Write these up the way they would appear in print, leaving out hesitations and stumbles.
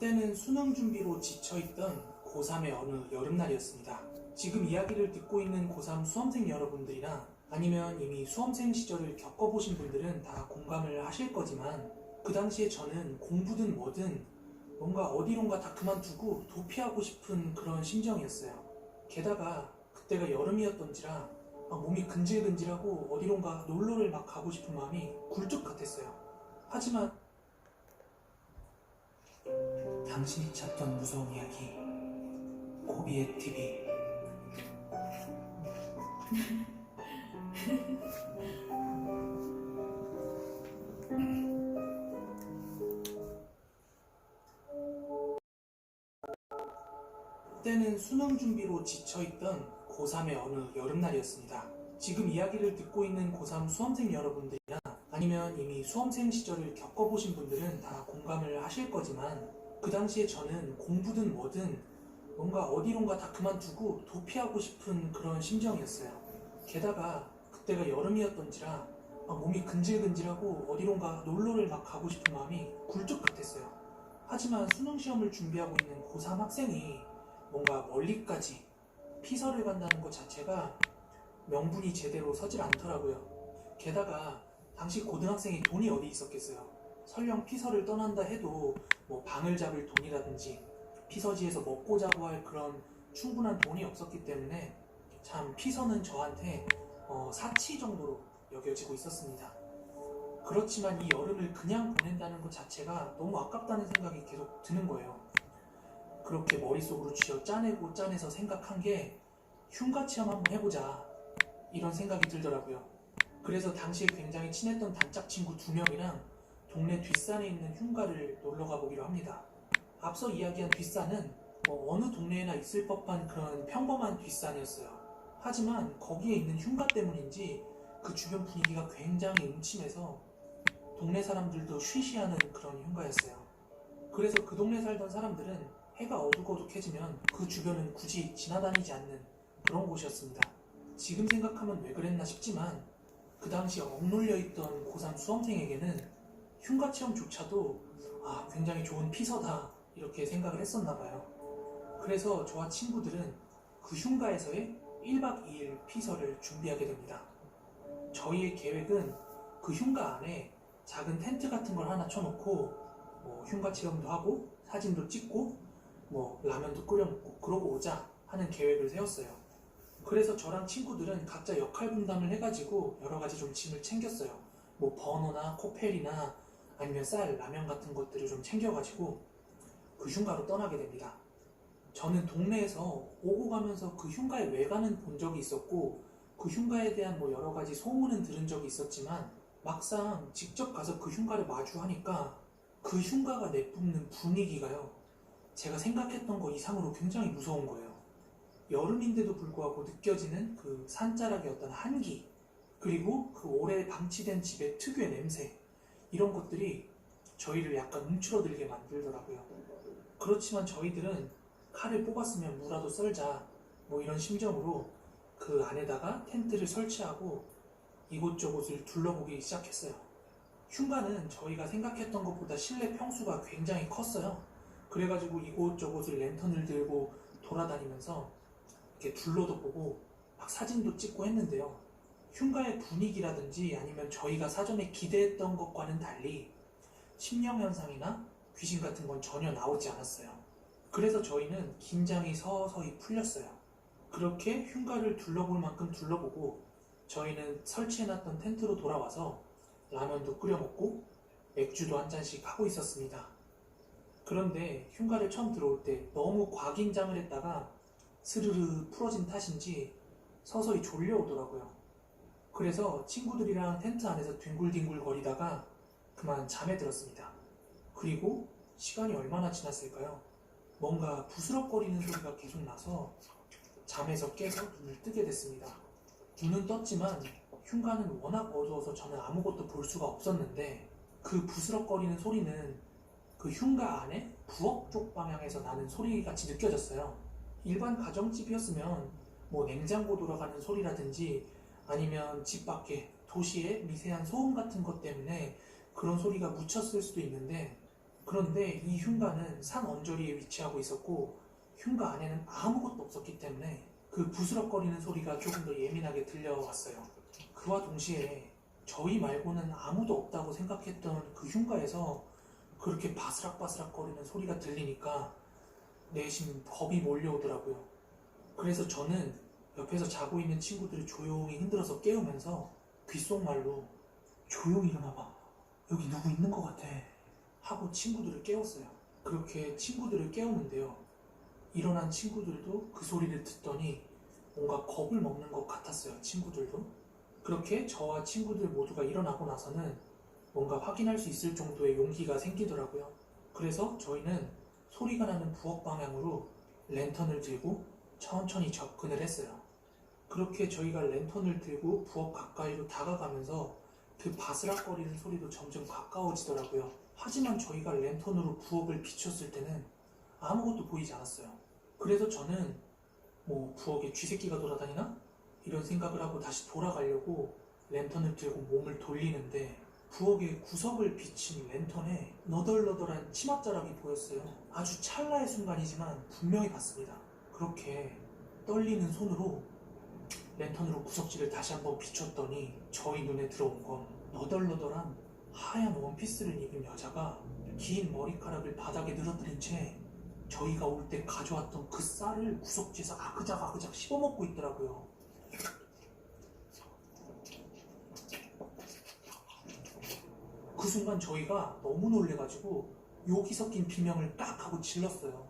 그때는 수능 준비로 지쳐있던 고3의 어느 여름날이었습니다. 지금 이야기를 듣고 있는 고3 수험생 여러분들이나 아니면 이미 수험생 시절을 겪어보신 분들은 다 공감을 하실 거지만, 그 당시에 저는 공부든 뭐든 뭔가 어디론가 다 그만두고 도피하고 싶은 그런 심정이었어요. 게다가 그때가 여름이었던지라 몸이 근질근질하고 어디론가 놀러를 막 가고 싶은 마음이 굴뚝 같았어요. 하지만 당신이 찾던 무서운 이야기, 고비의 TV. 그때는 수능 준비로 지쳐있던 고3의 어느 여름날이었습니다. 지금 이야기를 듣고 있는 고3 수험생 여러분들이나 아니면 이미 수험생 시절을 겪어보신 분들은 다 공감을 하실 거지만, 그 당시에 저는 공부든 뭐든 뭔가 어디론가 다 그만두고 도피하고 싶은 그런 심정이었어요. 게다가 그때가 여름이었던지라 몸이 근질근질하고 어디론가 놀러를 막 가고 싶은 마음이 굴뚝 같았어요. 하지만 수능시험을 준비하고 있는 고3 학생이 뭔가 멀리까지 피서를 간다는 것 자체가 명분이 제대로 서질 않더라고요. 게다가 당시 고등학생이 돈이 어디 있었겠어요. 설령 피서를 떠난다 해도 뭐 방을 잡을 돈이라든지 피서지에서 먹고 자고 할 그런 충분한 돈이 없었기 때문에 참 피서는 저한테 사치 정도로 여겨지고 있었습니다. 그렇지만 이 여름을 그냥 보낸다는 것 자체가 너무 아깝다는 생각이 계속 드는 거예요. 그렇게 머릿속으로 쥐어 짜내고 짜내서 생각한 게 흉가 체험 한번 해보자, 이런 생각이 들더라고요. 그래서 당시에 굉장히 친했던 단짝 친구 2명이랑 동네 뒷산에 있는 흉가를 놀러 가보기로 합니다. 앞서 이야기한 뒷산은 어느 동네에나 있을 법한 그런 평범한 뒷산이었어요. 하지만 거기에 있는 흉가 때문인지 그 주변 분위기가 굉장히 음침해서 동네 사람들도 쉬쉬하는 그런 흉가였어요. 그래서 그 동네 살던 사람들은 해가 어둑어둑해지면 그 주변은 굳이 지나다니지 않는 그런 곳이었습니다. 지금 생각하면 왜 그랬나 싶지만, 그 당시 억눌려 있던 고3 수험생에게는 흉가 체험조차도 굉장히 좋은 피서다, 이렇게 생각을 했었나 봐요. 그래서 저와 친구들은 그 흉가에서의 1박 2일 피서를 준비하게 됩니다. 저희의 계획은 그 흉가 안에 작은 텐트 같은 걸 하나 쳐놓고 흉가 체험도 하고 사진도 찍고 라면도 끓여 먹고 그러고 오자 하는 계획을 세웠어요. 그래서 저랑 친구들은 각자 역할 분담을 해가지고 여러 가지 좀 짐을 챙겼어요. 버너나 코펠이나 아니면 쌀, 라면 같은 것들을 좀 챙겨가지고 그 흉가로 떠나게 됩니다. 저는 동네에서 오고 가면서 그 흉가의 외관은 본 적이 있었고, 그 흉가에 대한 여러 가지 소문은 들은 적이 있었지만, 막상 직접 가서 그 흉가를 마주하니까 그 흉가가 내뿜는 분위기가요, 제가 생각했던 것 이상으로 굉장히 무서운 거예요. 여름인데도 불구하고 느껴지는 그 산자락의 어떤 한기, 그리고 그 오래 방치된 집의 특유의 냄새, 이런 것들이 저희를 약간 움츠러들게 만들더라고요. 그렇지만 저희들은 칼을 뽑았으면 무라도 썰자, 이런 심정으로 그 안에다가 텐트를 설치하고 이곳저곳을 둘러보기 시작했어요. 흉가는 저희가 생각했던 것보다 실내 평수가 굉장히 컸어요. 그래가지고 이곳저곳을 랜턴을 들고 돌아다니면서 이렇게 둘러도 보고 막 사진도 찍고 했는데요. 흉가의 분위기라든지 아니면 저희가 사전에 기대했던 것과는 달리 심령현상이나 귀신 같은 건 전혀 나오지 않았어요. 그래서 저희는 긴장이 서서히 풀렸어요. 그렇게 흉가를 둘러볼 만큼 둘러보고 저희는 설치해놨던 텐트로 돌아와서 라면도 끓여 먹고 맥주도 한 잔씩 하고 있었습니다. 그런데 흉가를 처음 들어올 때 너무 과긴장을 했다가 스르르 풀어진 탓인지 서서히 졸려오더라고요. 그래서 친구들이랑 텐트 안에서 뒹굴뒹굴 거리다가 그만 잠에 들었습니다. 그리고 시간이 얼마나 지났을까요? 뭔가 부스럭거리는 소리가 계속 나서 잠에서 깨서 눈을 뜨게 됐습니다. 눈은 떴지만 흉가는 워낙 어두워서 저는 아무것도 볼 수가 없었는데, 그 부스럭거리는 소리는 그 흉가 안에 부엌 쪽 방향에서 나는 소리같이 느껴졌어요. 일반 가정집이었으면 냉장고 돌아가는 소리라든지 아니면 집 밖에 도시의 미세한 소음 같은 것 때문에 그런 소리가 묻혔을 수도 있는데, 그런데 이 흉가는 산 언저리에 위치하고 있었고 흉가 안에는 아무것도 없었기 때문에 그 부스럭거리는 소리가 조금 더 예민하게 들려왔어요. 그와 동시에 저희 말고는 아무도 없다고 생각했던 그 흉가에서 그렇게 바스락바스락거리는 소리가 들리니까 내심 겁이 몰려오더라고요. 그래서 저는 옆에서 자고 있는 친구들을 조용히 흔들어서 깨우면서 귓속말로 조용히 일어나봐. 여기 누구 있는 것 같아. 하고 친구들을 깨웠어요. 그렇게 친구들을 깨웠는데요. 일어난 친구들도 그 소리를 듣더니 뭔가 겁을 먹는 것 같았어요. 친구들도. 그렇게 저와 친구들 모두가 일어나고 나서는 뭔가 확인할 수 있을 정도의 용기가 생기더라고요. 그래서 저희는 소리가 나는 부엌 방향으로 랜턴을 들고 천천히 접근을 했어요. 그렇게 저희가 랜턴을 들고 부엌 가까이로 다가가면서 그 바스락거리는 소리도 점점 가까워지더라고요. 하지만 저희가 랜턴으로 부엌을 비췄을 때는 아무것도 보이지 않았어요. 그래서 저는 부엌에 쥐새끼가 돌아다니나? 이런 생각을 하고 다시 돌아가려고 랜턴을 들고 몸을 돌리는데 부엌의 구석을 비친 랜턴에 너덜너덜한 치맛자락이 보였어요. 아주 찰나의 순간이지만 분명히 봤습니다. 그렇게 떨리는 손으로 랜턴으로 구석지를 다시 한번 비췄더니 저희 눈에 들어온 건 너덜너덜한 하얀 원피스를 입은 여자가 긴 머리카락을 바닥에 늘어뜨린 채 저희가 올 때 가져왔던 그 쌀을 구석지에서 아그작 씹어먹고 있더라고요. 그 순간 저희가 너무 놀래가지고 욕이 섞인 비명을 딱 하고 질렀어요.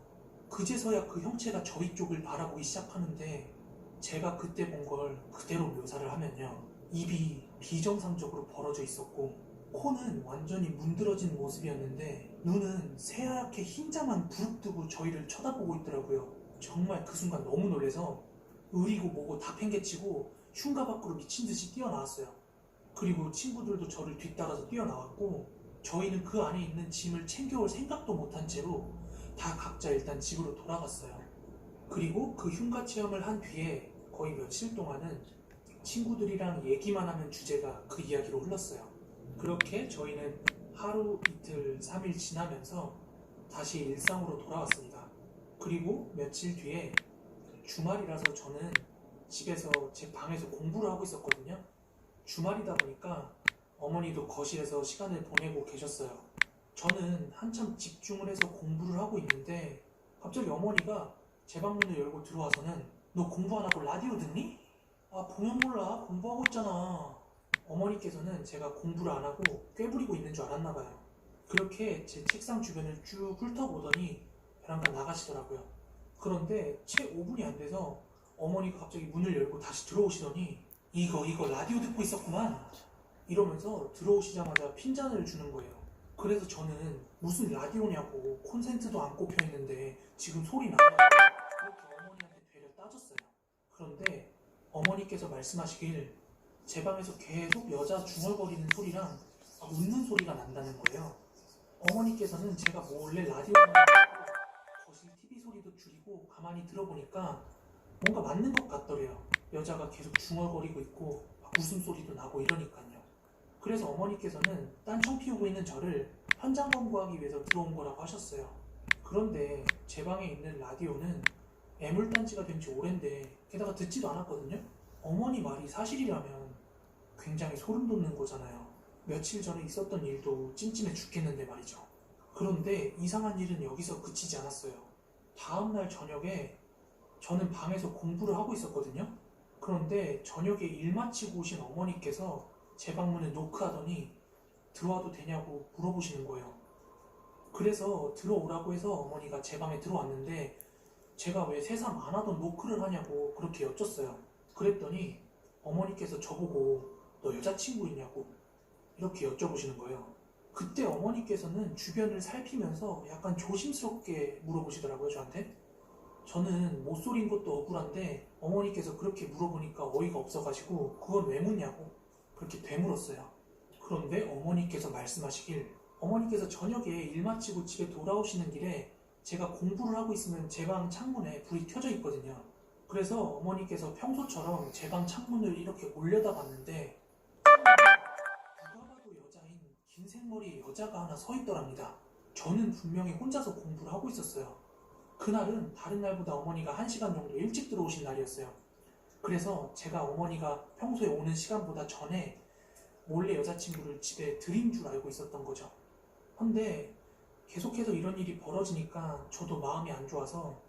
그제서야 그 형체가 저희 쪽을 바라보기 시작하는데 제가 그때 본 걸 그대로 묘사를 하면요. 입이 비정상적으로 벌어져 있었고 코는 완전히 문드러진 모습이었는데 눈은 새하얗게 흰자만 부릅뜨고 저희를 쳐다보고 있더라고요. 정말 그 순간 너무 놀라서 으리고 뭐고 다 팽개치고 흉가 밖으로 미친듯이 뛰어나왔어요. 그리고 친구들도 저를 뒤따라서 뛰어나왔고 저희는 그 안에 있는 짐을 챙겨올 생각도 못한 채로 다 각자 일단 집으로 돌아갔어요. 그리고 그 흉가 체험을 한 뒤에 거의 며칠 동안은 친구들이랑 얘기만 하면 주제가 그 이야기로 흘렀어요. 그렇게 저희는 하루, 이틀, 3일 지나면서 다시 일상으로 돌아왔습니다. 그리고 며칠 뒤에 주말이라서 저는 집에서 제 방에서 공부를 하고 있었거든요. 주말이다 보니까 어머니도 거실에서 시간을 보내고 계셨어요. 저는 한참 집중을 해서 공부를 하고 있는데 갑자기 어머니가 제 방문을 열고 들어와서는 너 공부 안 하고 라디오 듣니? 아, 보면 몰라. 공부하고 있잖아. 어머니께서는 제가 공부를 안 하고 꾀부리고 있는 줄 알았나 봐요. 그렇게 제 책상 주변을 쭉 훑어보더니 베란다 나가시더라고요. 그런데 채 5분이 안 돼서 어머니가 갑자기 문을 열고 다시 들어오시더니 이거 라디오 듣고 있었구만 이러면서 들어오시자마자 핀잔을 주는 거예요. 그래서 저는 무슨 라디오냐고 콘센트도 안 꼽혀 있는데 지금 소리 나냐고 그렇게 어머니한테 되려 따졌어요. 그런데 어머니께서 말씀하시길 제 방에서 계속 여자 중얼거리는 소리랑 웃는 소리가 난다는 거예요. 어머니께서는 제가 몰래 라디오를 듣고 거실 TV 소리도 줄이고 가만히 들어보니까 뭔가 맞는 것 같더래요. 여자가 계속 중얼거리고 있고 웃음소리도 나고 이러니까요. 그래서 어머니께서는 딴청 피우고 있는 저를 현장 검거하기 위해서 들어온 거라고 하셨어요. 그런데 제 방에 있는 라디오는 애물단지가 된 지 오랜데 게다가 듣지도 않았거든요. 어머니 말이 사실이라면 굉장히 소름 돋는 거잖아요. 며칠 전에 있었던 일도 찜찜해 죽겠는데 말이죠. 그런데 이상한 일은 여기서 그치지 않았어요. 다음날 저녁에 저는 방에서 공부를 하고 있었거든요. 그런데 저녁에 일 마치고 오신 어머니께서 제 방문을 노크하더니 들어와도 되냐고 물어보시는 거예요. 그래서 들어오라고 해서 어머니가 제 방에 들어왔는데 제가 왜 새삼 안 하던 노크를 하냐고 그렇게 여쭸어요. 그랬더니 어머니께서 저보고 너 여자친구 있냐고 이렇게 여쭤보시는 거예요. 그때 어머니께서는 주변을 살피면서 약간 조심스럽게 물어보시더라고요, 저한테. 저는 못소린 것도 억울한데 어머니께서 그렇게 물어보니까 어이가 없어가지고 그건 왜 묻냐고 그렇게 되물었어요. 그런데 어머니께서 말씀하시길 어머니께서 저녁에 일 마치고 집에 돌아오시는 길에 제가 공부를 하고 있으면 제 방 창문에 불이 켜져 있거든요. 그래서 어머니께서 평소처럼 제 방 창문을 이렇게 올려다 봤는데 누가 봐도 여자인 긴 생머리의 여자가 하나 서 있더랍니다. 저는 분명히 혼자서 공부를 하고 있었어요. 그날은 다른 날보다 어머니가 1시간 정도 일찍 들어오신 날이었어요. 그래서 제가 어머니가 평소에 오는 시간보다 전에 몰래 여자친구를 집에 들인 줄 알고 있었던 거죠. 근데 계속해서 이런 일이 벌어지니까 저도 마음이 안 좋아서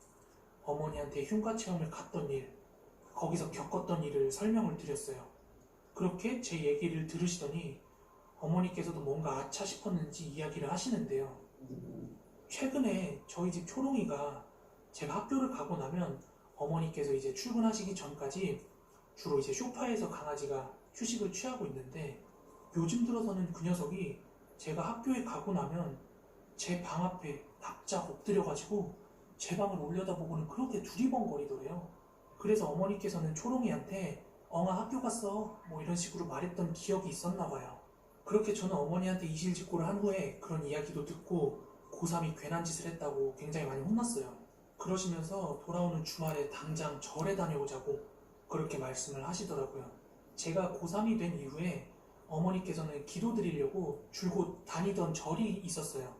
어머니한테 흉가 체험을 갔던 일, 거기서 겪었던 일을 설명을 드렸어요. 그렇게 제 얘기를 들으시더니 어머니께서도 뭔가 아차 싶었는지 이야기를 하시는데요. 최근에 저희 집 초롱이가 제가 학교를 가고 나면 어머니께서 이제 출근하시기 전까지 주로 이제 소파에서 강아지가 휴식을 취하고 있는데, 요즘 들어서는 그 녀석이 제가 학교에 가고 나면 제 방 앞에 납작 엎드려가지고 제 방을 올려다보고는 그렇게 두리번거리더래요. 그래서 어머니께서는 초롱이한테 엉아 학교 갔어 뭐 이런 식으로 말했던 기억이 있었나 봐요. 그렇게 저는 어머니한테 이실직고를 한 후에 그런 이야기도 듣고 고3이 괜한 짓을 했다고 굉장히 많이 혼났어요. 그러시면서 돌아오는 주말에 당장 절에 다녀오자고 그렇게 말씀을 하시더라고요. 제가 고3이 된 이후에 어머니께서는 기도 드리려고 줄곧 다니던 절이 있었어요.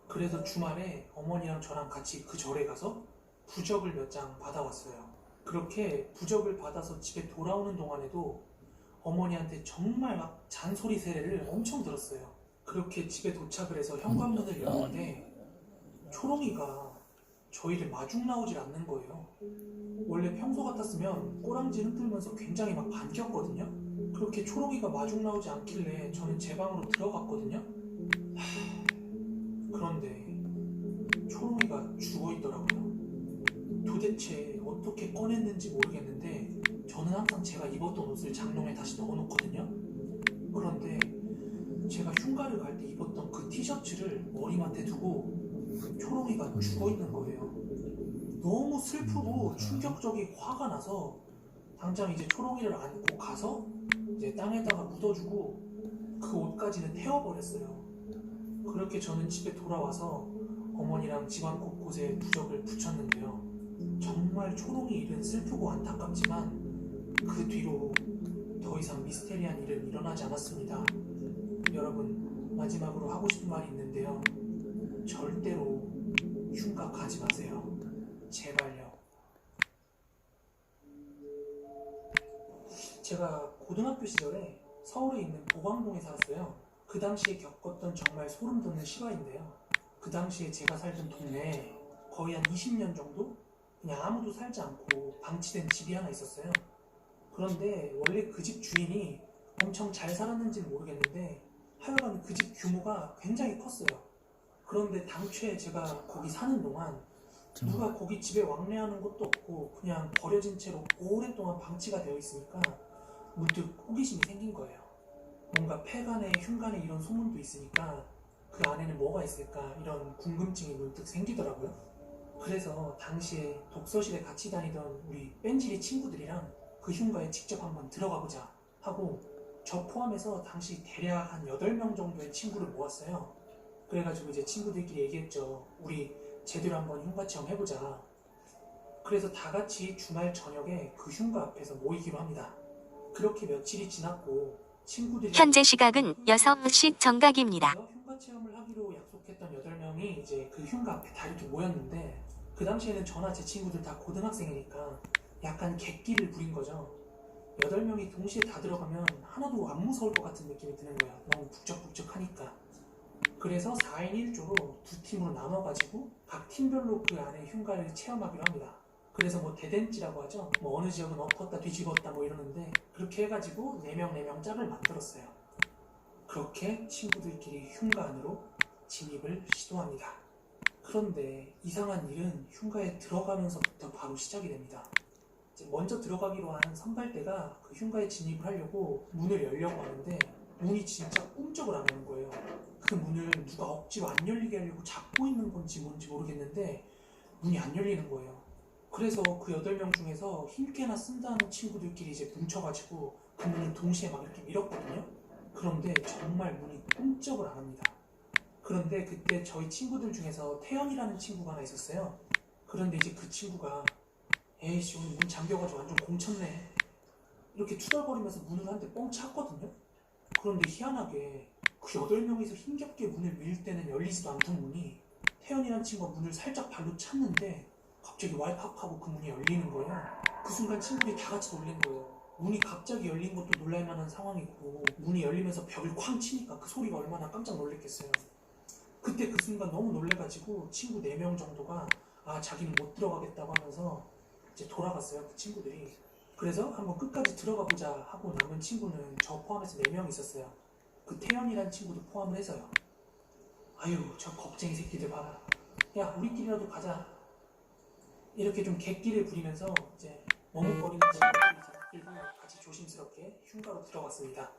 그래서 주말에 어머니랑 저랑 같이 그 절에 가서 부적을 몇 장 받아왔어요. 그렇게 부적을 받아서 집에 돌아오는 동안에도 어머니한테 정말 막 잔소리 세례를 엄청 들었어요. 그렇게 집에 도착을 해서 현관문을 열었는데 초롱이가 저희를 마중 나오질 않는 거예요. 원래 평소 같았으면 꼬랑지 흔들면서 굉장히 막 반겼거든요. 그렇게 초롱이가 마중 나오지 않길래 저는 제 방으로 들어갔거든요. 그런데 초롱이가 죽어있더라고요. 도대체 어떻게 꺼냈는지 모르겠는데 저는 항상 제가 입었던 옷을 장롱에 다시 넣어놓거든요. 그런데 제가 흉가를 갈 때 입었던 그 티셔츠를 머리맡에 두고 초롱이가 죽어있는 거예요. 너무 슬프고 충격적이고 화가 나서 당장 이제 초롱이를 안고 가서 이제 땅에다가 묻어주고 그 옷까지는 태워버렸어요. 그렇게 저는 집에 돌아와서 어머니랑 집안 곳곳에 부적을 붙였는데요. 정말 초롱이 일은 슬프고 안타깝지만 그 뒤로 더 이상 미스테리한 일은 일어나지 않았습니다. 여러분, 마지막으로 하고 싶은 말이 있는데요. 절대로 흉가 가지 마세요. 제발요. 제가 고등학교 시절에 서울에 있는 보광동에 살았어요. 그 당시에 겪었던 정말 소름 돋는 실화인데요. 그 당시에 제가 살던 동네에 거의 한 20년 정도 그냥 아무도 살지 않고 방치된 집이 하나 있었어요. 그런데 원래 그 집 주인이 엄청 잘 살았는지는 모르겠는데 하여간 그 집 규모가 굉장히 컸어요. 그런데 당초에 제가 거기 사는 동안 누가 거기 집에 왕래하는 것도 없고 그냥 버려진 채로 오랫동안 방치가 되어 있으니까 문득 호기심이 생긴 거예요. 뭔가 폐간에 흉간에 이런 소문도 있으니까 그 안에는 뭐가 있을까 이런 궁금증이 문득 생기더라고요. 그래서 당시에 독서실에 같이 다니던 우리 뺀질이 친구들이랑 그 흉가에 직접 한번 들어가 보자 하고 저 포함해서 당시 대략 한 8명 정도의 친구를 모았어요. 그래가지고 이제 친구들끼리 얘기했죠. 우리 제대로 한번 흉가 체험 해보자. 그래서 다 같이 주말 저녁에 그 흉가 앞에서 모이기로 합니다. 그렇게 며칠이 지났고 친구들이 현재 시각은 6시 정각입니다. 흉가 체험을 하기로 약속했던 8명이 이제 그 흉가 앞에 다 이렇게 모였는데 그 당시에는 저나 제 친구들 다 고등학생이니까 약간 객기를 부린 거죠. 8명이 동시에 다 들어가면 하나도 안 무서울 것 같은 느낌이 드는 거예요. 너무 북적북적하니까. 그래서 4인 1조로 두 팀으로 나눠가지고 각 팀별로 그 안에 흉가를 체험하기로 합니다. 그래서 뭐 대댄지라고 하죠. 뭐 어느 지역은 엎었다 뒤집었다 뭐 이러는데 그렇게 해가지고 4명 짝을 만들었어요. 그렇게 친구들끼리 흉가 안으로 진입을 시도합니다. 그런데 이상한 일은 흉가에 들어가면서부터 바로 시작이 됩니다. 먼저 들어가기로 한 선발대가 그 흉가에 진입을 하려고 문을 열려고 하는데 문이 진짜 꿈쩍을 안 하는 거예요. 그 문을 누가 억지로 안 열리게 하려고 잡고 있는 건지 뭔지 모르겠는데 문이 안 열리는 거예요. 그래서 그 8명 중에서 힘께나 쓴다는 친구들끼리 이제 뭉쳐가지고 그 문을 동시에 막 이렇게 밀었거든요. 그런데 정말 문이 꿈쩍을 안 합니다. 그런데 그때 저희 친구들 중에서 태연이라는 친구가 하나 있었어요. 그런데 이제 그 친구가 에이씨 오늘 문 잠겨가지고 완전 공쳤네 이렇게 투덜거리면서 문을 한 대 뻥 찼거든요. 그런데 희한하게 그 8명이서 힘겹게 문을 밀 때는 열리지도 않던 문이 태연이란 친구가 문을 살짝 발로 찼는데 갑자기 왈칵하고 그 문이 열리는 거예요. 그 순간 친구들이 다 같이 놀란 거예요. 문이 갑자기 열린 것도 놀랄만한 상황이고 문이 열리면서 벽을 쾅 치니까 그 소리가 얼마나 깜짝 놀랐겠어요. 그때 그 순간 너무 놀래가지고 친구 4명 정도가 자기는 못 들어가겠다고 하면서 이제 돌아갔어요. 그 친구들이. 그래서 한번 끝까지 들어가 보자 하고 남은 친구는 저 포함해서 4명 있었어요. 그 태연이란 친구도 포함을 해서요. 아유, 저 겁쟁이 새끼들 봐라. 야, 우리끼리라도 가자. 이렇게 좀 객기를 부리면서 이제 머뭇거리는 친구들이 들고 같이 조심스럽게 흉가로 들어갔습니다.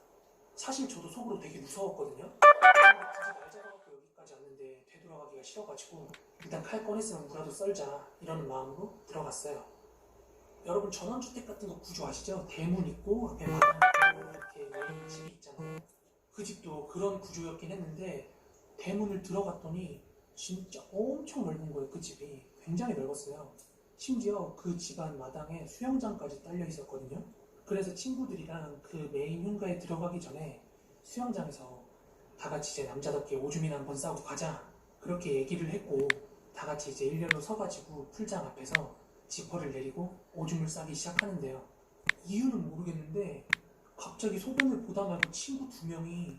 사실 저도 속으로 되게 무서웠거든요. 근데 굳이 날 잡아갖고 여기까지 왔는데 되돌아가기가 싫어가지고 일단 칼 꺼냈으면 무라도 썰자 이러는 마음으로 들어갔어요. 여러분 전원주택 같은 거 구조 아시죠? 대문 있고 앞에 마당 있고 이렇게 메인 집이 있잖아요. 그 집도 그런 구조였긴 했는데 대문을 들어갔더니 진짜 엄청 넓은 거예요. 그 집이 굉장히 넓었어요. 심지어 그 집안 마당에 수영장까지 딸려 있었거든요. 그래서 친구들이랑 그 메인 흉가에 들어가기 전에 수영장에서 다 같이 이제 남자답게 오줌이나 한번 싸고 가자 그렇게 얘기를 했고 다 같이 이제 일렬로 서가지고 풀장 앞에서 지퍼를 내리고 오줌을 싸기 시작하는데요. 이유는 모르겠는데 갑자기 소변을 보다 말고 친구 2명이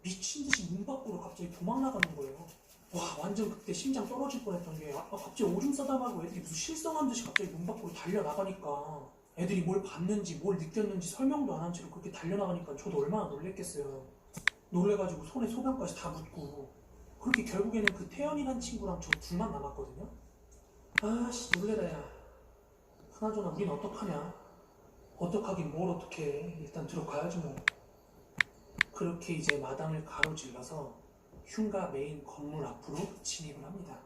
미친 듯이 문 밖으로 갑자기 도망 나가는 거예요. 와, 완전 그때 심장 떨어질 뻔했던 게 갑자기 오줌 싸다 말고 애들이 무슨 실성한 듯이 갑자기 문 밖으로 달려나가니까 애들이 뭘 봤는지 뭘 느꼈는지 설명도 안 한 채로 그렇게 달려나가니까 저도 얼마나 놀랬겠어요. 놀래가지고 손에 소변까지 다 묻고 그렇게 결국에는 그 태연이란 친구랑 저 둘만 남았거든요. 아씨 놀래라 야. 그나저나 우린 어떡하냐. 어떡하긴 뭘 어떡해. 일단 들어가야지 뭐. 그렇게 이제 마당을 가로질러서 흉가 메인 건물 앞으로 진입을 합니다.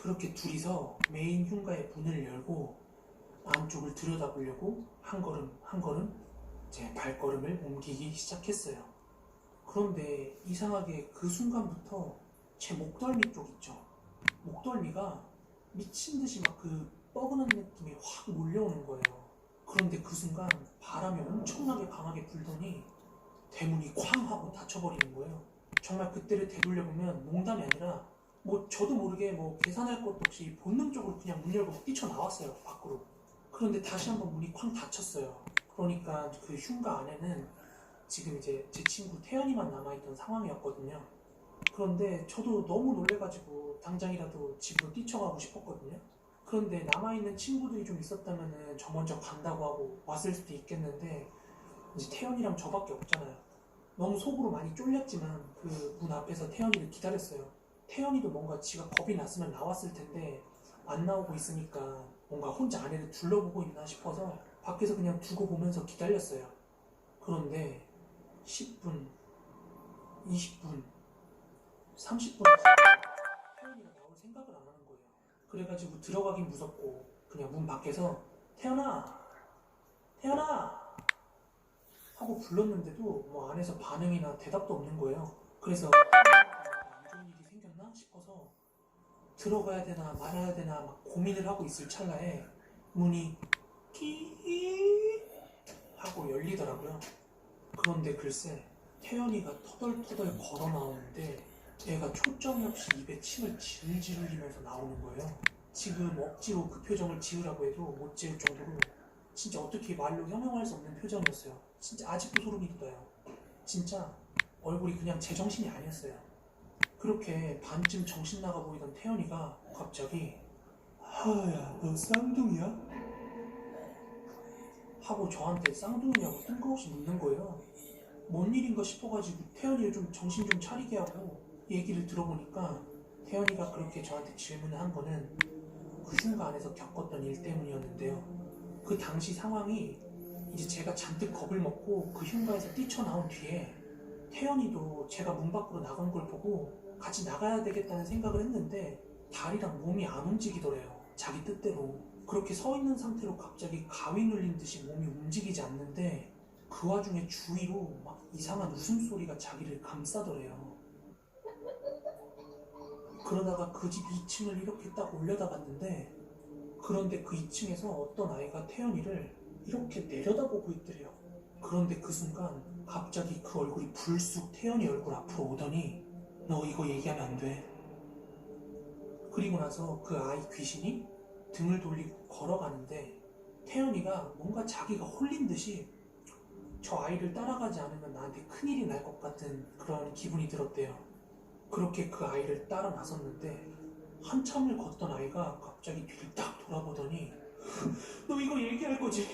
그렇게 둘이서 메인 흉가의 문을 열고 안쪽을 들여다보려고 한 걸음 한 걸음 제 발걸음을 옮기기 시작했어요. 그런데 이상하게 그 순간부터 제 목덜미 쪽 있죠. 목덜미가 미친 듯이 막 그 뻐근한 느낌이 확 몰려오는 거예요. 그런데 그 순간 바람이 엄청나게 강하게 불더니 대문이 쾅 하고 닫혀버리는 거예요. 정말 그때를 되돌려보면 농담이 아니라 저도 모르게 계산할 것도 없이 본능적으로 그냥 문 열고 뛰쳐나왔어요. 밖으로. 그런데 다시 한번 문이 쾅 닫혔어요. 그러니까 그 흉가 안에는 지금 이제 제 친구 태연이만 남아있던 상황이었거든요. 그런데 저도 너무 놀래가지고 당장이라도 집으로 뛰쳐가고 싶었거든요. 그런데 남아있는 친구들이 좀 있었다면 저 먼저 간다고 하고 왔을 수도 있겠는데 이제 태연이랑 저밖에 없잖아요. 너무 속으로 많이 쫄렸지만 그 문 앞에서 태연이를 기다렸어요. 태연이도 뭔가 지가 겁이 났으면 나왔을 텐데 안 나오고 있으니까 뭔가 혼자 안에를 둘러보고 있나 싶어서 밖에서 그냥 두고 보면서 기다렸어요. 그런데 10분, 20분, 30분 태연이가 나올 생각을 안 하는 거예요. 그래가지고 들어가긴 무섭고 그냥 문 밖에서 태연아! 태연아! 하고 불렀는데도 안에서 반응이나 대답도 없는 거예요. 그래서 안 좋은 일이 생겼나 싶어서 들어가야 되나 말아야 되나 막 고민을 하고 있을 찰나에 문이 끼 하고 열리더라고요. 그런데 글쎄 태연이가 터덜터덜 걸어 나오는데 애가 초점이 없이 입에 침을 질질 흘리면서 나오는 거예요. 지금 억지로 그 표정을 지으라고 해도 못 지을 정도로 진짜 어떻게 말로 형용할 수 없는 표정이었어요. 진짜 아직도 소름이 돋아요. 진짜 얼굴이 그냥 제정신이 아니었어요. 그렇게 반쯤 정신 나가 보이던 태연이가 갑자기 하야 너 쌍둥이야? 하고 저한테 쌍둥이냐고 뜬금없이 묻는 거예요. 뭔 일인가 싶어가지고 태연이를 좀 정신 좀 차리게 하고 얘기를 들어보니까 태연이가 그렇게 저한테 질문을 한 거는 그 흉가 안에서 겪었던 일 때문이었는데요. 그 당시 상황이 이제 제가 잔뜩 겁을 먹고 그 흉가에서 뛰쳐나온 뒤에 태연이도 제가 문 밖으로 나간 걸 보고 같이 나가야 되겠다는 생각을 했는데 다리랑 몸이 안 움직이더래요. 자기 뜻대로. 그렇게 서 있는 상태로 갑자기 가위 눌린 듯이 몸이 움직이지 않는데 그 와중에 주위로 막 이상한 웃음소리가 자기를 감싸더래요. 그러다가 그 집 2층을 이렇게 딱 올려다 봤는데 그런데 그 2층에서 어떤 아이가 태연이를 이렇게 내려다보고 있더래요. 그런데 그 순간 갑자기 그 얼굴이 불쑥 태연이 얼굴 앞으로 오더니 너 이거 얘기하면 안 돼. 그리고 나서 그 아이 귀신이 등을 돌리고 걸어가는데 태연이가 뭔가 자기가 홀린 듯이 저 아이를 따라가지 않으면 나한테 큰일이 날 것 같은 그런 기분이 들었대요. 그렇게 그 아이를 따라 나섰는데 한참을 걷던 아이가 갑자기 뒤를 딱 돌아보더니 너 이거 얘기할 거지?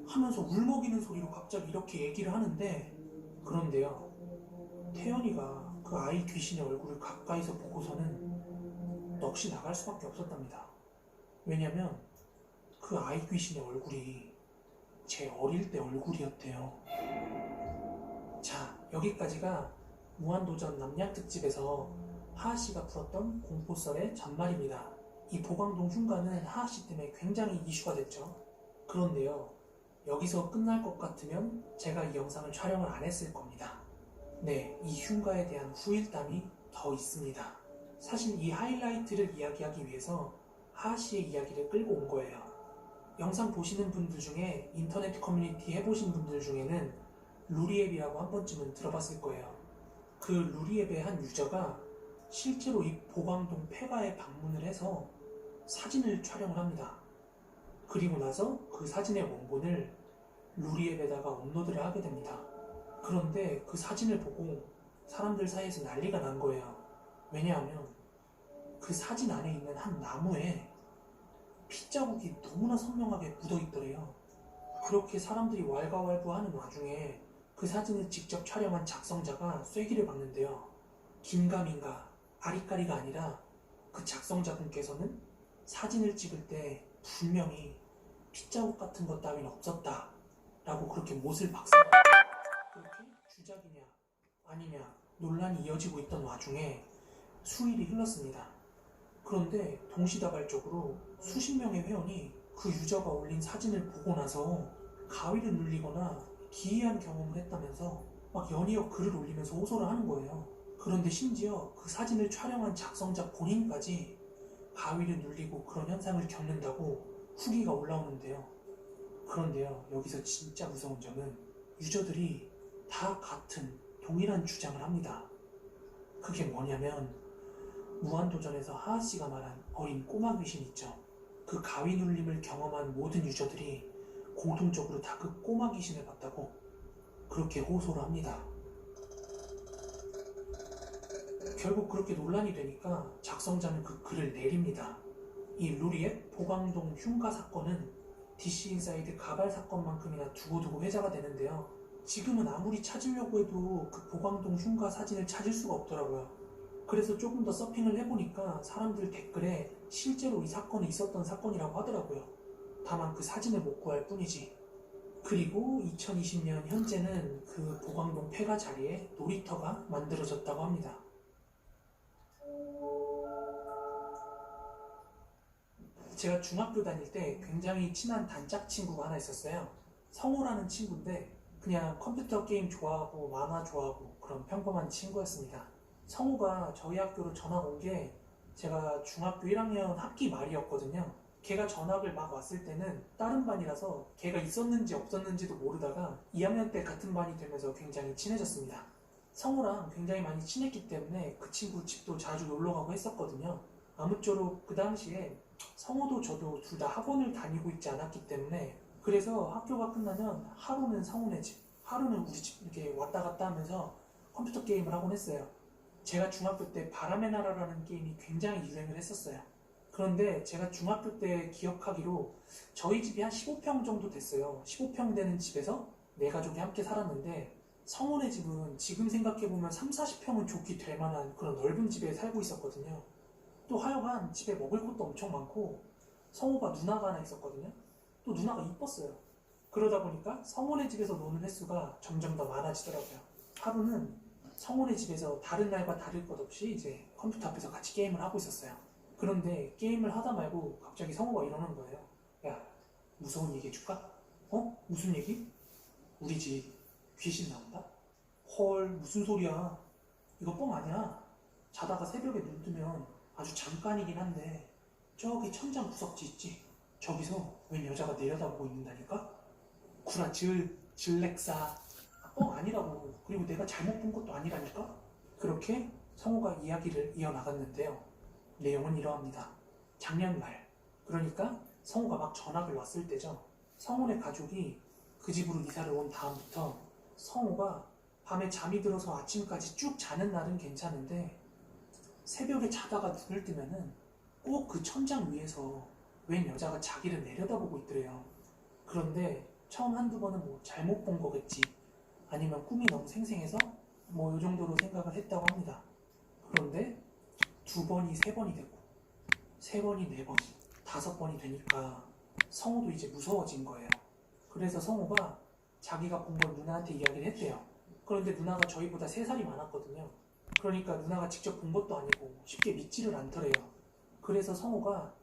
하면서 울먹이는 소리로 갑자기 이렇게 얘기를 하는데 그런데요. 태연이가 그 아이 귀신의 얼굴을 가까이서 보고서는 넋이 나갈 수밖에 없었답니다. 왜냐면 그 아이 귀신의 얼굴이 제 어릴 때 얼굴이었대요. 자, 여기까지가 무한도전 남양특집에서 하하씨가 풀었던 공포썰의 전말입니다. 이 보광동 흉가는 하하씨 때문에 굉장히 이슈가 됐죠. 그런데요, 여기서 끝날 것 같으면 제가 이 영상을 촬영을 안 했을 겁니다. 네, 이 흉가에 대한 후일담이 더 있습니다. 사실 이 하이라이트를 이야기하기 위해서 하하씨의 이야기를 끌고 온 거예요. 영상 보시는 분들 중에 인터넷 커뮤니티 해보신 분들 중에는 루리앱이라고 한 번쯤은 들어봤을 거예요. 그 루리앱의 한 유저가 실제로 이 보광동 폐가에 방문을 해서 사진을 촬영을 합니다. 그리고 나서 그 사진의 원본을 루리앱에다가 업로드를 하게 됩니다. 그런데 그 사진을 보고 사람들 사이에서 난리가 난 거예요. 왜냐하면 그 사진 안에 있는 한 나무에 핏자국이 너무나 선명하게 묻어있더래요. 그렇게 사람들이 왈가왈부하는 와중에 그 사진을 직접 촬영한 작성자가 쐐기를 박는데요. 긴가민가 아리까리가 아니라 그 작성자분께서는 사진을 찍을 때 분명히 핏자국 같은 것 따윈 없었다 라고 그렇게 못을 박습니다. 그렇게 주작이냐 아니냐 논란이 이어지고 있던 와중에 수일이 흘렀습니다. 그런데 동시다발적으로 수십 명의 회원이 그 유저가 올린 사진을 보고 나서 가위를 눌리거나 기이한 경험을 했다면서 막 연이어 글을 올리면서 호소를 하는 거예요. 그런데 심지어 그 사진을 촬영한 작성자 본인까지 가위를 눌리고 그런 현상을 겪는다고 후기가 올라오는데요. 그런데요, 여기서 진짜 무서운 점은 유저들이 다 같은 동일한 주장을 합니다. 그게 뭐냐면 무한도전에서 하하씨가 말한 어린 꼬마 귀신 있죠. 그 가위 눌림을 경험한 모든 유저들이 공통적으로 다 그 꼬마 귀신을 봤다고 그렇게 호소를 합니다. 결국 그렇게 논란이 되니까 작성자는 그 글을 내립니다. 이 루리앱 보광동 흉가 사건은 DC인사이드 가발 사건만큼이나 두고두고 회자가 되는데요. 지금은 아무리 찾으려고 해도 그 보광동 흉가 사진을 찾을 수가 없더라고요. 그래서 조금 더 서핑을 해보니까 사람들 댓글에 실제로 이 사건이 있었던 사건이라고 하더라고요. 다만 그 사진을 못 구할 뿐이지. 그리고 2020년 현재는 그 보광동 폐가 자리에 놀이터가 만들어졌다고 합니다. 제가 중학교 다닐 때 굉장히 친한 단짝 친구가 하나 있었어요. 성호라는 친구인데 그냥 컴퓨터 게임 좋아하고 만화 좋아하고 그런 평범한 친구였습니다. 성호가 저희 학교로 전학 온 게 제가 중학교 1학년 학기 말이었거든요. 걔가 전학을 막 왔을 때는 다른 반이라서 걔가 있었는지 없었는지도 모르다가 2학년 때 같은 반이 되면서 굉장히 친해졌습니다. 성호랑 굉장히 많이 친했기 때문에 그 친구 집도 자주 놀러가고 했었거든요. 아무쪼록 그 당시에 성호도 저도 둘 다 학원을 다니고 있지 않았기 때문에 그래서 학교가 끝나면 하루는 성호네 집, 하루는 우리 집 이렇게 왔다 갔다 하면서 컴퓨터 게임을 하곤 했어요. 제가 중학교 때 바람의 나라라는 게임이 굉장히 유행을 했었어요. 그런데 제가 중학교 때 기억하기로 저희 집이 한 15평 정도 됐어요. 15평 되는 집에서 네 가족이 함께 살았는데 성훈의 집은 지금 생각해보면 3, 40평은 좋게 될 만한 그런 넓은 집에 살고 있었거든요. 또 하여간 집에 먹을 것도 엄청 많고 성호가 누나가 하나 있었거든요. 또 누나가 이뻤어요. 그러다 보니까 성훈의 집에서 노는 횟수가 점점 더 많아지더라고요. 하루는 성훈의 집에서 다른 날과 다를 것 없이 이제 컴퓨터 앞에서 같이 게임을 하고 있었어요. 그런데 게임을 하다 말고 갑자기 성호가 이러는 거예요. 야, 무서운 얘기 해줄까? 어? 무슨 얘기? 우리 집 귀신 나온다? 헐, 무슨 소리야. 이거 뻥 아니야. 자다가 새벽에 눈 뜨면 아주 잠깐이긴 한데 저기 천장 구석지 있지? 저기서 웬 여자가 내려다보고 있는다니까? 구라칠 질렉사. 아니라고. 그리고 내가 잘못 본 것도 아니라니까? 그렇게 성우가 이야기를 이어나갔는데요. 내용은 이러합니다. 작년 말, 그러니까 성우가 막 전학을 왔을 때죠. 성우네 가족이 그 집으로 이사를 온 다음부터 성우가 밤에 잠이 들어서 아침까지 쭉 자는 날은 괜찮은데 새벽에 자다가 눈을 뜨면은 꼭 그 천장 위에서 웬 여자가 자기를 내려다보고 있더래요. 그런데 처음 한두 번은 뭐 잘못 본 거겠지, 아니면 꿈이 너무 생생해서 뭐 요 정도로 생각을 했다고 합니다. 그런데 2번이 3번이 되고 3번이 4번, 5번이 되니까 성우도 이제 무서워진 거예요. 그래서 성우가 자기가 본 걸 누나한테 이야기를 했대요. 그런데 누나가 저희보다 3살이 많았거든요. 그러니까 누나가 직접 본 것도 아니고 쉽게 믿지를 않더래요. 그래서 성우가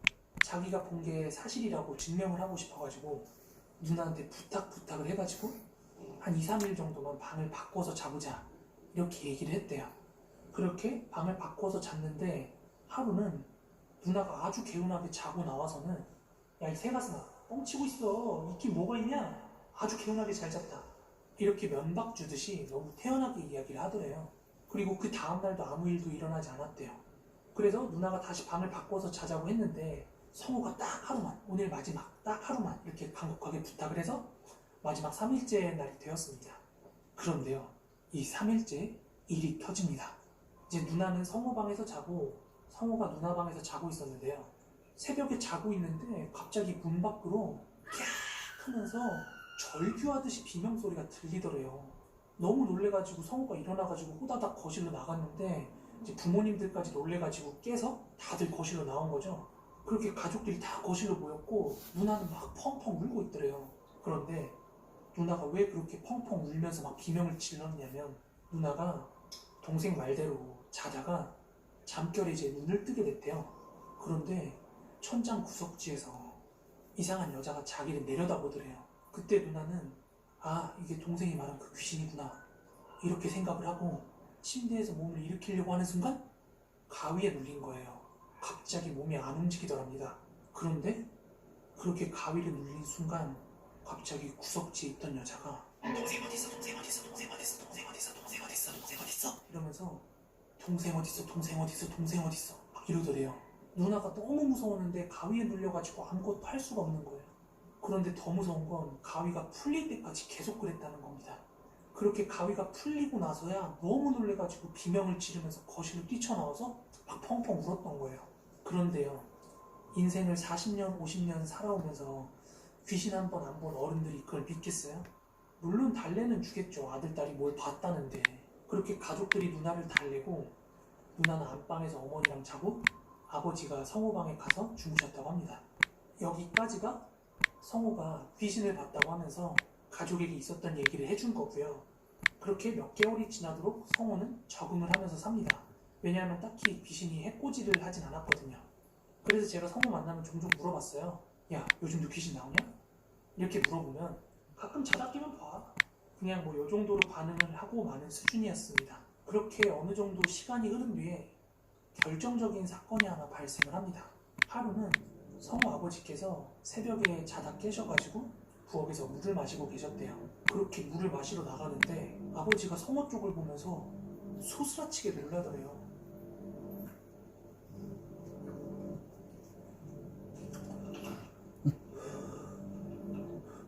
자기가 본 게 사실이라고 증명을 하고 싶어가지고 누나한테 부탁을 해가지고 한 2, 3일 정도만 방을 바꿔서 자보자 이렇게 얘기를 했대요. 그렇게 방을 바꿔서 잤는데 하루는 누나가 아주 개운하게 자고 나와서는 야, 이 새가슴아, 뻥치고 있어. 있긴 뭐가 있냐? 아주 개운하게 잘 잤다. 이렇게 면박 주듯이 너무 태연하게 이야기를 하더래요. 그리고 그 다음날도 아무 일도 일어나지 않았대요. 그래서 누나가 다시 방을 바꿔서 자자고 했는데 성우가 딱 하루만, 오늘 마지막 딱 하루만 이렇게 간곡하게 부탁을 해서 마지막 3일째 날이 되었습니다. 그런데요, 이 3일째 일이 터집니다. 이제 누나는 성우 방에서 자고 성우가 누나 방에서 자고 있었는데요. 새벽에 자고 있는데 갑자기 문 밖으로 캬 하면서 절규하듯이 비명소리가 들리더래요. 너무 놀래가지고 성우가 일어나가지고 호다닥 거실로 나갔는데 이제 부모님들까지 놀래가지고 깨서 다들 거실로 나온 거죠. 그렇게 가족들이 다 거실로 모였고 누나는 막 펑펑 울고 있더래요. 그런데 누나가 왜 그렇게 펑펑 울면서 막 비명을 질렀냐면 누나가 동생 말대로 자다가 잠결에 이제 눈을 뜨게 됐대요. 그런데 천장 구석지에서 이상한 여자가 자기를 내려다보더래요. 그때 누나는 아, 이게 동생이 말한 그 귀신이구나 이렇게 생각을 하고 침대에서 몸을 일으키려고 하는 순간 가위에 눌린 거예요. 갑자기 몸이 안 움직이더랍니다. 그런데 그렇게 가위를 눌린 순간 갑자기 구석지에 있던 여자가 동생 어딨어, 동생 어딨어, 동생 어딨어, 동생 어딨어, 동생 어딨어, 동생 어딨어 이러면서 동생 어딨어, 동생 어딨어, 동생 어딨어 막 이러더래요. 누나가 너무 무서웠는데 가위에 눌려가지고 아무것도 할 수가 없는 거예요. 그런데 더 무서운 건 가위가 풀릴 때까지 계속 그랬다는 겁니다. 그렇게 가위가 풀리고 나서야 너무 놀래가지고 비명을 지르면서 거실로 뛰쳐나와서 막 펑펑 울었던 거예요. 그런데요, 인생을 40년, 50년 살아오면서 귀신 한 번 안 본 어른들이 그걸 믿겠어요? 물론 달래는 주겠죠. 아들, 딸이 뭘 봤다는데. 그렇게 가족들이 누나를 달래고 누나는 안방에서 어머니랑 자고 아버지가 성우방에 가서 주무셨다고 합니다. 여기까지가 성우가 귀신을 봤다고 하면서 가족에게 있었던 얘기를 해준 거고요. 그렇게 몇 개월이 지나도록 성우는 적응을 하면서 삽니다. 왜냐하면 딱히 귀신이 해코지를 하진 않았거든요. 그래서 제가 성우 만나면 종종 물어봤어요. 야, 요즘도 귀신 나오냐? 이렇게 물어보면 가끔 자다 깨면 봐. 그냥 뭐 요 정도로 반응을 하고 마는 수준이었습니다. 그렇게 어느 정도 시간이 흐른 뒤에 결정적인 사건이 하나 발생을 합니다. 하루는 성우 아버지께서 새벽에 자다 깨셔가지고 부엌에서 물을 마시고 계셨대요. 그렇게 물을 마시러 나가는데 아버지가 성우 쪽을 보면서 소스라치게 놀라더래요.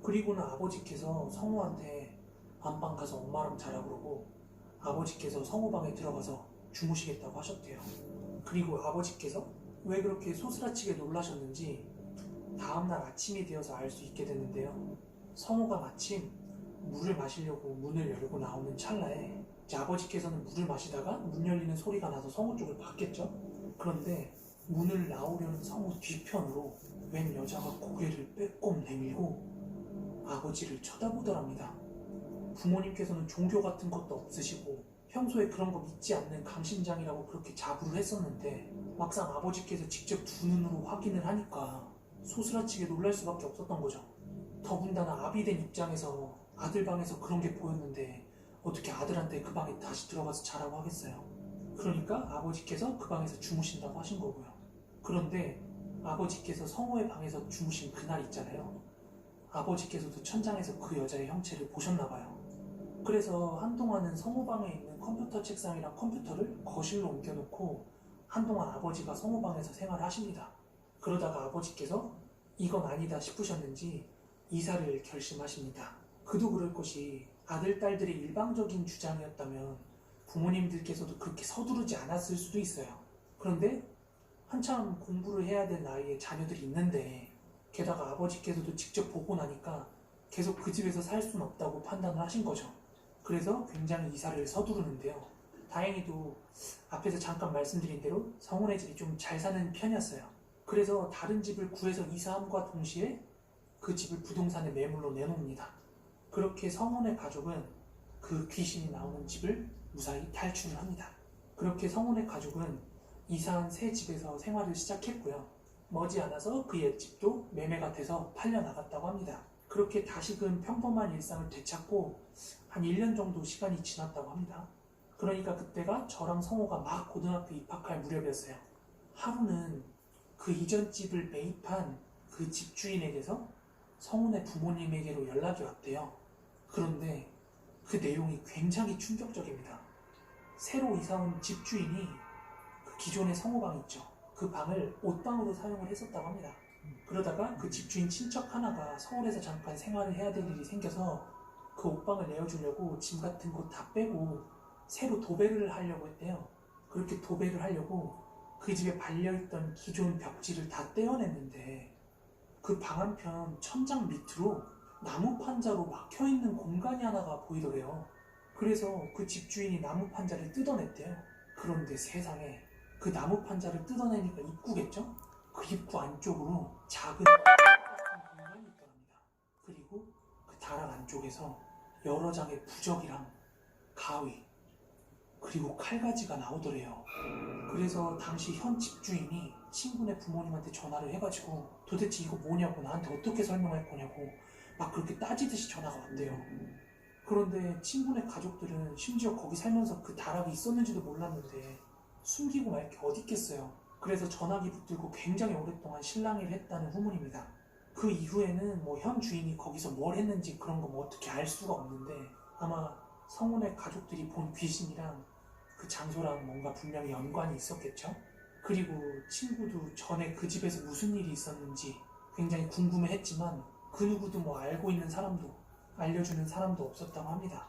그리고는 아버지께서 성우한테 안방 가서 엄마랑 자라 그러고 아버지께서 성우방에 들어가서 주무시겠다고 하셨대요. 그리고 아버지께서 왜 그렇게 소스라치게 놀라셨는지 다음날 아침이 되어서 알 수 있게 됐는데요. 성우가 마침 물을 마시려고 문을 열고 나오는 찰나에 이제 아버지께서는 물을 마시다가 문 열리는 소리가 나서 성우 쪽을 봤겠죠. 그런데 문을 나오려는 성우 뒤편으로 웬 여자가 고개를 빼꼼 내밀고 아버지를 쳐다보더랍니다. 부모님께서는 종교 같은 것도 없으시고 평소에 그런 거 믿지 않는 강심장이라고 그렇게 자부를 했었는데 막상 아버지께서 직접 두 눈으로 확인을 하니까 소스라치게 놀랄 수밖에 없었던 거죠. 더군다나 아비된 입장에서 아들 방에서 그런 게 보였는데 어떻게 아들한테 그 방에 다시 들어가서 자라고 하겠어요. 그러니까 아버지께서 그 방에서 주무신다고 하신 거고요. 그런데 아버지께서 성우의 방에서 주무신 그날 있잖아요. 아버지께서도 천장에서 그 여자의 형체를 보셨나봐요. 그래서 한동안은 성호방에 있는 컴퓨터 책상이랑 컴퓨터를 거실로 옮겨놓고 한동안 아버지가 성호방에서 생활하십니다. 그러다가 아버지께서 이건 아니다 싶으셨는지 이사를 결심하십니다. 그도 그럴 것이 아들, 딸들의 일방적인 주장이었다면 부모님들께서도 그렇게 서두르지 않았을 수도 있어요. 그런데 한참 공부를 해야 될 나이에 자녀들이 있는데 게다가 아버지께서도 직접 보고 나니까 계속 그 집에서 살 수는 없다고 판단을 하신 거죠. 그래서 굉장히 이사를 서두르는데요. 다행히도 앞에서 잠깐 말씀드린 대로 성훈의 집이 좀 잘 사는 편이었어요. 그래서 다른 집을 구해서 이사함과 동시에 그 집을 부동산에 매물로 내놓습니다. 그렇게 성훈의 가족은 그 귀신이 나오는 집을 무사히 탈출을 합니다. 그렇게 성훈의 가족은 이사한 새 집에서 생활을 시작했고요. 머지않아서 그 옛집도 매매가 돼서 팔려나갔다고 합니다. 그렇게 다시금 평범한 일상을 되찾고 한 1년 정도 시간이 지났다고 합니다. 그러니까 그때가 저랑 성호가 막 고등학교 입학할 무렵이었어요. 하루는 그 이전 집을 매입한 그 집주인에게서 성훈의 부모님에게로 연락이 왔대요. 그런데 그 내용이 굉장히 충격적입니다. 새로 이사온 집주인이 그 기존의 성호방 있죠. 그 방을 옷방으로 사용을 했었다고 합니다. 그러다가 그 집주인 친척 하나가 서울에서 잠깐 생활을 해야 될 일이 생겨서 그 옷방을 내어주려고 짐 같은 거 다 빼고 새로 도배를 하려고 했대요. 그렇게 도배를 하려고 그 집에 발려있던 기존 벽지를 다 떼어냈는데 그 방 한편 천장 밑으로 나무 판자로 막혀있는 공간이 하나가 보이더래요. 그래서 그 집주인이 나무 판자를 뜯어냈대요. 그런데 세상에 그 나무 판자를 뜯어내니까 입구겠죠? 그 입구 안쪽으로 작은 같은 공간이 있더랍니다. 그리고 그 다락 안쪽에서 여러 장의 부적이랑 가위 그리고 칼가지가 나오더래요. 그래서 당시 현 집주인이 친구네 부모님한테 전화를 해가지고 도대체 이거 뭐냐고 나한테 어떻게 설명할 거냐고 막 그렇게 따지듯이 전화가 왔대요. 그런데 친구네 가족들은 심지어 거기 살면서 그 다락이 있었는지도 몰랐는데 숨기고 말 게 어디 있겠어요. 그래서 전화기 붙들고 굉장히 오랫동안 실랑이를 했다는 후문입니다. 그 이후에는 뭐 현 주인이 거기서 뭘 했는지 그런 거 뭐 어떻게 알 수가 없는데 아마 성훈의 가족들이 본 귀신이랑 그 장소랑 뭔가 분명히 연관이 있었겠죠? 그리고 친구도 전에 그 집에서 무슨 일이 있었는지 굉장히 궁금해했지만 그 누구도 뭐 알고 있는 사람도 알려주는 사람도 없었다고 합니다.